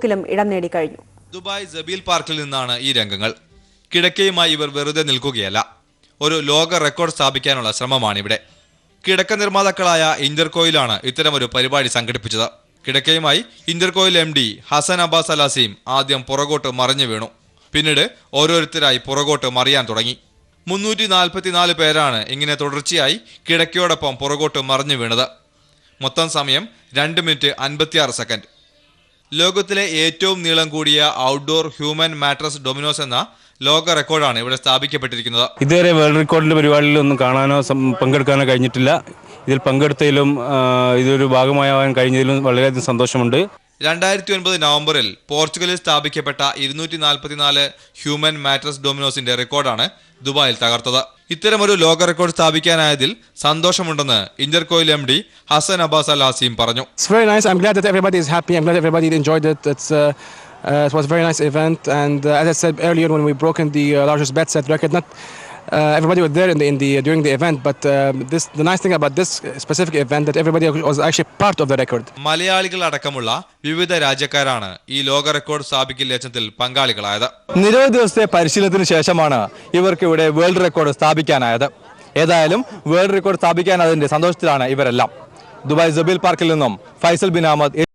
ഇടം നേടിക്കഴിഞ്ഞു. ദുബായ് ജബീൽ പാർക്കിൽ നിന്നാണ് ഈ രംഗങ്ങൾ. കിടക്കയുമായി ഇവർ വെറുതെ നിൽക്കുകയല്ല, ഒരു ലോക റെക്കോർഡ് സ്ഥാപിക്കാനുള്ള ശ്രമമാണിവിടെ. കിടക്ക നിർമ്മാതാക്കളായ ഇന്റർകോയിലാണ് ഇത്തരമൊരു പരിപാടി സംഘടിപ്പിച്ചത്. കിടക്കയുമായി ഇന്റർകോയിൽ MD ഹസൻ അബ്ബാസ് അൽ അസീം ആദ്യം പുറകോട്ട് മറിഞ്ഞു വീണു. പിന്നീട് ഓരോരുത്തരായി പുറകോട്ട് മറിയാൻ തുടങ്ങി. 344 പേരാണ് ഇങ്ങനെ തുടർച്ചയായി കിടക്കയോടൊപ്പം പുറകോട്ട് മറിഞ്ഞു വീണത്. മൊത്തം സമയം 2 മിനിറ്റ് 56 സെക്കൻഡ്. ലോകത്തിലെ ഏറ്റവും നീളം കൂടിയ ഔട്ട്ഡോർ ഹ്യൂമൻ മാട്രസ് ഡൊമിനോസ് എന്ന ലോക റെക്കോർഡാണ് ഇവിടെ സ്ഥാപിക്കപ്പെട്ടിരിക്കുന്നത്. ഇതുവരെ വേൾഡ് റെക്കോർഡിന്റെ പരിപാടിയിലൊന്നും കാണാനോ പങ്കെടുക്കാനോ കഴിഞ്ഞിട്ടില്ല. ഇതിൽ പങ്കെടുത്തതിലും ഇതൊരു ഭാഗമാകാൻ കഴിഞ്ഞതിലും വളരെയധികം സന്തോഷമുണ്ട്. 2009 നവംബറിൽ പോർച്ചുഗലിൽ സ്ഥാപിക്കപ്പെട്ട 244 ഹ്യൂമൻ മാട്രസ് ഡൊമിനോസിന്റെ റെക്കോർഡാണ് ദുബായിൽ തകർത്തത്. ഇത്തരമൊരു ലോക റെക്കോർഡ് സ്ഥാപിക്കാനായതിൽ സന്തോഷമുണ്ടെന്ന് ഇന്റർകോയിൽ MD ഹസൻ അബ്ബാസ് അൽ അസീം പറഞ്ഞു. It's very nice. I'm glad that everybody is happy. I'm glad everybody enjoyed it. It was a very nice event, and as I said earlier, when we broke in the largest bet set record, not everybody was there during the event, but the nice thing about this specific event that everybody was actually part of the record. മലയാളികൾ അടക്കമുള്ള വിവിധ രാജ്യക്കാരാണ് ഈ ലോക record സ്ഥാപിക്കൽ യജ്ഞത്തിൽ പങ്കാളികളായത്. നിരവധി ദിവസത്തെ പരിശീലനത്തിന് ശേഷമാണ് ഇവർക്ക് ഇവിടെ വേൾഡ് റെക്കോർഡ് സ്ഥാപിക്കാനായത്. ഏതായാലും വേൾഡ് റെക്കോർഡ് സ്ഥാപിക്കാനായതിന്റെ സന്തോഷത്തിലാണ് ഇവരെല്ലാം. ദുബായ് ജബീൽ പാർക്കിൽ നിന്നും ഫൈസൽ ബിൻ അഹമ്മദ്.